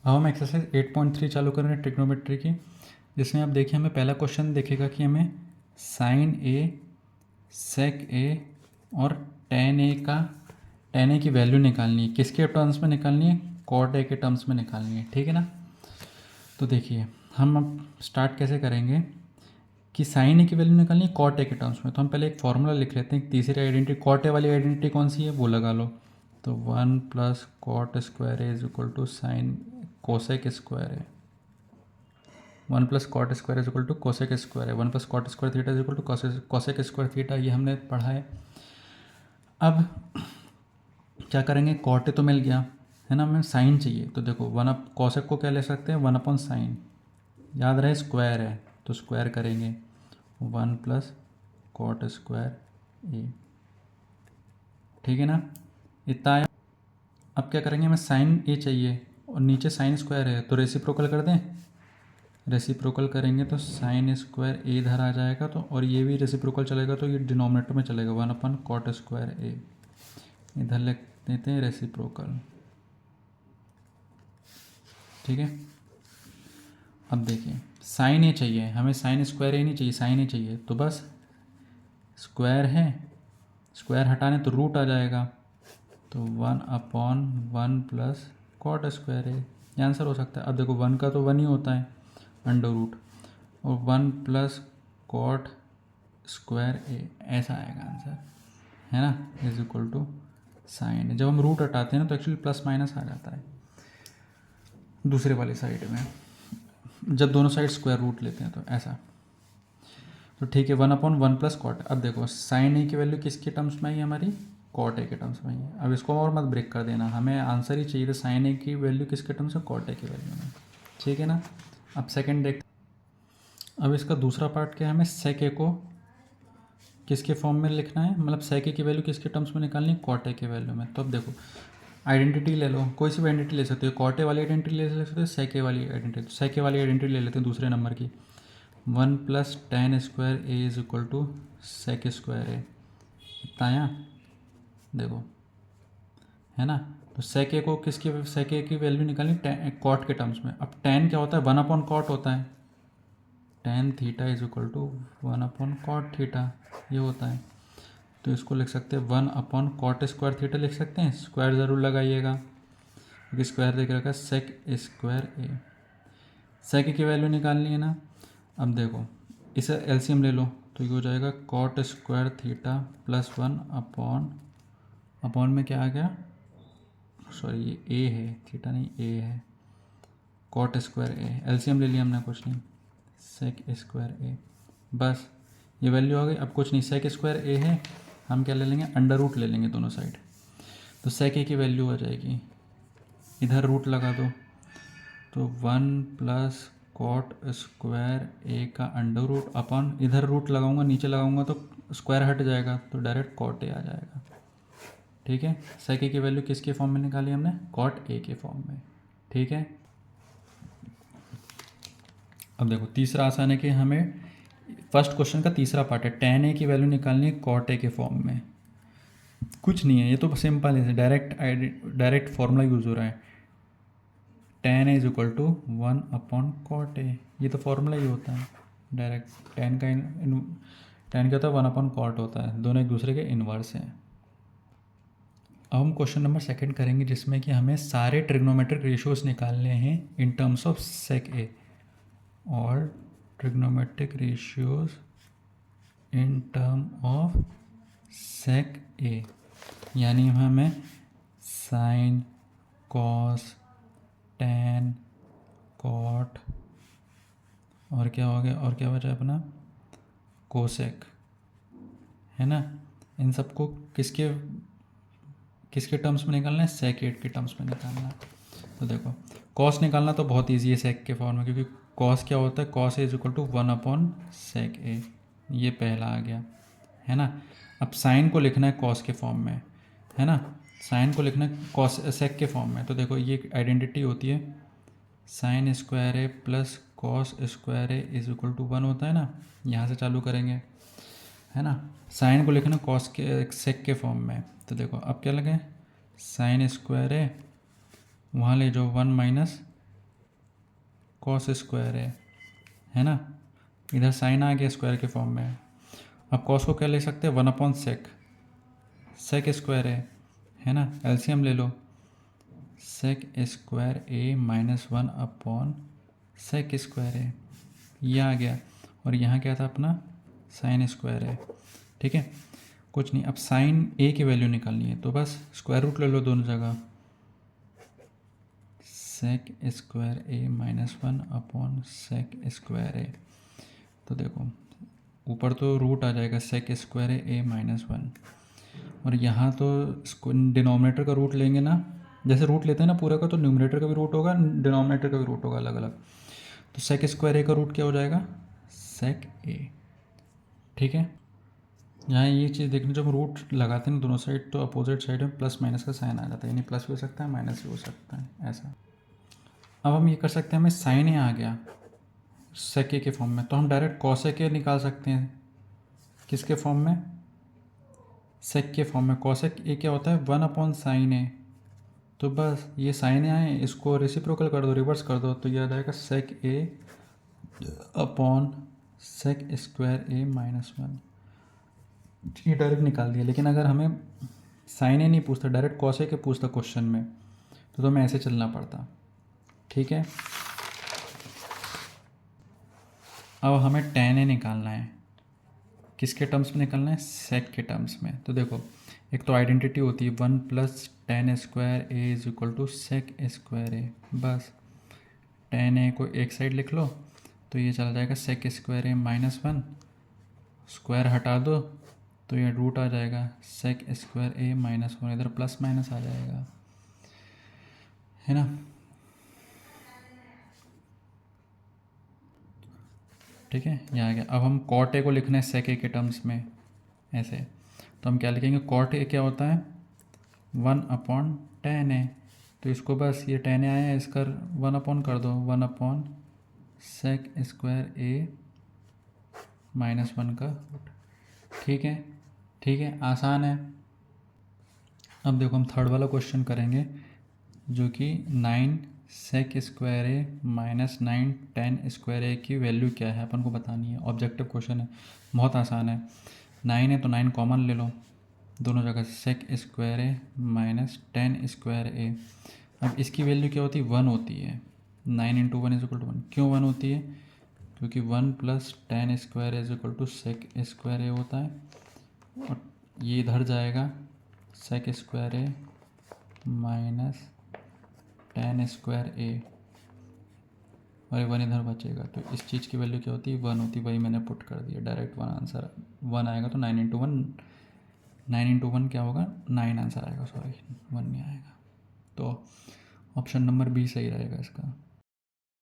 अब हम एक्सरसाइज 8.3 चालू कर रहे हैं ट्रिग्नोमेट्री की, जिसमें आप देखिए हमें पहला क्वेश्चन देखेगा कि हमें साइन ए, सेक ए और टेन ए की वैल्यू निकालनी है। किसके टर्म्स में निकालनी है? कॉट ए के टर्म्स में निकालनी है, ठीक है ना। तो देखिए हम अब स्टार्ट कैसे करेंगे कि साइन ए की वैल्यू निकालनी है कॉट ए के टर्म्स में। तो हम पहले एक फॉर्मूला लिख लेते हैं, तीसरी आइडेंटिटी कॉट ए वाली आइडेंटिटी कौन सी है वो लगा लो। तो 1 plus cot square A is equal to sine cosec square है। 1 plus cot square is equal to cosec square है। 1 plus cot square theta is equal to cosec square theta, ये हमने पढ़ा है। अब क्या करेंगे, कॉट ए तो मिल गया है ना, हमें साइन चाहिए। तो देखो वन अप कोसेक को क्या ले सकते हैं, 1 अपॉन साइन, याद रहे स्क्वायर है तो स्क्वायर करेंगे। 1 प्लस कॉट स्क्वायर ए, ठीक है ना, इतना आया। अब क्या करेंगे, हमें साइन ए चाहिए और नीचे साइन स्क्वायर है, तो रेसिप्रोकल कर दें। रेसिप्रोकल करेंगे तो साइन स्क्वायर ए इधर आ जाएगा, तो और ये भी रेसिप्रोकल चलेगा तो ये डिनोमिनेटर में चलेगा। 1 अपन कॉट स्क्वायर ए, इधर लिख देते हैं रेसिप्रोकल, ठीक है। अब देखिए साइन ए चाहिए हमें, साइन स्क्वायर ए नहीं चाहिए, साइन ए चाहिए। तो बस स्क्वायर है, स्क्वायर हटाने तो रूट आ जाएगा, तो 1 अपॉन 1 प्लस कॉट स्क्वायर ए, ये आंसर हो सकता है। अब देखो 1 का तो 1 ही होता है अंडर रूट, और 1 प्लस कॉट स्क्वायर ए, ऐसा आएगा आंसर, है ना, इज इक्वल टू साइन। जब हम रूट हटाते हैं ना तो एक्चुअली प्लस माइनस आ जाता है दूसरे वाली साइड में, जब दोनों साइड स्क्वायर रूट लेते हैं तो ऐसा। तो ठीक है, 1 अपॉन 1 प्लस कॉट। अब देखो साइन ए की वैल्यू किसके टर्म्स में आई हमारी, कॉट ए के टर्म्स में ही है। अब इसको और मत ब्रेक कर देना, हमें आंसर ही चाहिए था साइन ए की वैल्यू किसके टर्म्स में, कॉट ए की वैल्यू में, ठीक है ना। अब सेकंड देख, अब इसका दूसरा पार्ट क्या है, हमें सेक ए को किसके फॉर्म में लिखना है, मतलब सेक ए की वैल्यू किसके टर्म्स में निकालनी है, कॉट ए की वैल्यू में। तो अब देखो आइडेंटिटी ले लो, कोई सी भी आइडेंटिटी ले सकते हो, कॉट ए वाली आइडेंटिटी ले सकते हो, सेक ए वाली आइडेंटिटी। तो सेक ए वाली आइडेंटिटी ले लेते हैं दूसरे नंबर की, 1 plus tan square A is equal to sec square A, इतना आया देखो, है ना। तो सेक ए को किसकी, सेक ए की वैल्यू निकालनी कॉट के टर्म्स में। अब टेन क्या होता है, 1 अपॉन कॉट होता है, tan theta is equal to 1 upon cot theta, ये होता है। तो इसको लिख सकते हैं 1 अपॉन कॉट स्क्वायर थीटा लिख सकते हैं, स्क्वायर ज़रूर लगाइएगा क्योंकि स्क्वायर देख रखा है, सेक स्क्वायर ए। सेक ए की वैल्यू निकालनी है ना। अब देखो इसे एलसीएम ले लो तो ये हो जाएगा cot square theta plus 1 upon में क्या आ गया, सॉरी ये ए है, थीटा नहीं ए है, कॉट स्क्वायर ए, एलसीएम ले लिया हमने, कुछ नहीं, सेक स्क्वायर ए, बस ये वैल्यू आ गई। अब कुछ नहीं, सेक स्क्वायर ए है, हम क्या ले लेंगे, अंडर रूट ले लेंगे दोनों साइड, तो सेक ए की वैल्यू आ जाएगी, इधर रूट लगा दो, तो 1 प्लस कॉट स्क्वायर ए का अंडर रूट अपॉन, इधर रूट लगाऊंगा नीचे लगाऊंगा तो स्क्वायर हट जाएगा, तो डायरेक्ट कॉट ए आ जाएगा, ठीक है। सेक ए की वैल्यू किसके फॉर्म में निकाली हमने, कॉट ए के फॉर्म में, ठीक है। अब देखो तीसरा आसान है कि हमें फर्स्ट क्वेश्चन का तीसरा पार्ट है, टेन ए की वैल्यू निकालनी है कॉट ए के फॉर्म में। कुछ नहीं है, ये तो सिंपल है, डायरेक्ट फॉर्मूला यूज़ हो रहा है, tan A is equal to 1 upon cot A, ये तो फॉर्मूला ही होता है डायरेक्ट। टेन क्या होता है, 1 अपॉन कॉट होता है, दोनों एक दूसरे के इन्वर्स हैं। अब हम क्वेश्चन नंबर सेकंड करेंगे, जिसमें कि हमें सारे ट्रिग्नोमेट्रिक रेशियोज निकालने हैं in terms of sec A, और trigonometric ratios in term of sec A, यानी हमें साइन, कॉस, टेन, कॉट, और क्या हो गया, और क्या बचा अपना, कोसेक, है ना। इन सबको किसके किसके टर्म्स में निकालना है, सेक एट के टर्म्स में निकालना है। तो देखो कॉस निकालना तो बहुत ईजी है सेक के फॉर्म में, क्योंकि कॉस क्या होता है, cos is equal to 1 upon sec A, ये पहला आ गया, है ना। अब साइन को लिखना है कॉस के फॉर्म में, है ना, साइन को लिखना है कॉस सेक के फॉर्म में। तो देखो ये आइडेंटिटी होती है, sine square A plus cos square A is equal to 1 होता है ना, यहाँ से चालू करेंगे, है ना। साइन को लिखना कॉस के सेक के फॉर्म में। तो देखो अब क्या लगे, साइन स्क्वायर ए, वहाँ ले जाओ 1 माइनस कॉस स्क्वायर है ना। इधर साइन आ गया स्क्वायर के फॉर्म में। अब कॉस को क्या ले सकते हैं, 1 अपॉन सेक, सेक स्क्वायर है ना, एलसीएम ले लो, सेक square A minus 1 upon sec square ये आ गया। और यहाँ क्या था अपना, साइन स्क्वायर ठीक है। कुछ नहीं, अब साइन ए की वैल्यू निकालनी है तो बस स्क्वायर रूट ले लो दोनों जगह, सेक square A minus 1 upon sec square तो देखो ऊपर तो रूट आ जाएगा सेक स्क्वायर ए माइनस 1, और यहाँ तो डिनोमिनेटर का रूट लेंगे ना, जैसे रूट लेते हैं ना पूरा का, तो न्यूमरेटर का भी रूट होगा, डिनोमिनेटर का भी रूट होगा अलग अलग। तो सेक स्क्वायर ए का रूट क्या हो जाएगा, सेक ए। ठीक है, यहाँ ये चीज़ देखने, जब रूट लगाते हैं दोनों साइड तो अपोजिट साइड में प्लस माइनस का साइन आ जाता है, यानी प्लस भी हो सकता है माइनस भी हो सकता है ऐसा। अब हम ये कर सकते हैं, हमें साइन ए आ गया सेक ए के फॉर्म में, तो हम डायरेक्ट कॉसेक ए निकाल सकते हैं। किसके फॉर्म में, सेक के फॉर्म में। कॉसेक ए क्या होता है, 1 अपॉन साइन ए, तो बस ये साइन ए आए, इसको रेसिप्रोकल कर दो, रिवर्स कर दो, तो ये आ जाएगा सेक ए upon sec square A minus 1। ये डायरेक्ट निकाल दिया। लेकिन अगर हमें साइन ए नहीं पूछता, डायरेक्ट कॉसेक के पूछता क्वेश्चन में, तो हमें ऐसे चलना पड़ता। ठीक है, अब हमें टेन ए निकालना है। किसके टर्म्स में निकालना है, सेक के टर्म्स में। तो देखो एक तो आइडेंटिटी होती है 1 plus tan square A is equal to sec square A, बस टेन ए को एक साइड लिख लो तो ये चला जाएगा sec square A minus 1, square हटा दो तो ये रूट आ जाएगा सेक स्क्वायर ए माइनस 1, इधर प्लस माइनस आ जाएगा, है ना। ठीक है, ये आ गया। अब हम कॉट ए को लिखना है सेक ए के टर्म्स में ऐसे, तो हम क्या लिखेंगे, कॉट ए क्या होता है 1/10 ए, तो इसको बस ये 10 ए आया है, इसका 1 अपॉन कर दो, 1 upon sec square A minus 1 का रूट। ठीक है, ठीक है, आसान है। अब देखो हम थर्ड वाला क्वेश्चन करेंगे, जो कि 9 सेक square A minus 9 ten square ए की वैल्यू क्या है अपन को बतानी है। ऑब्जेक्टिव क्वेश्चन है, बहुत आसान है। 9 है तो 9 कॉमन ले लो दोनों जगह, सेक square A minus tan square ए। अब इसकी वैल्यू क्या होती है, 1 होती है। 9 इंटू 1 इज इक्वल टू 1। क्यों 1 होती है, क्योंकि 1 plus tan square is equal to sec square A होता है, और ये इधर जाएगा sec square A minus tan square A, और ये 1 इधर बचेगा, तो इस चीज़ की वैल्यू क्या होती है, 1 होती है। वही मैंने पुट कर दिया डायरेक्ट, 1 आंसर 1 आएगा। तो 9 इंटू 1, 9 इंटू 1 क्या होगा, 9 आंसर आएगा, सॉरी 1 नहीं आएगा। तो ऑप्शन नंबर बी सही रहेगा इसका।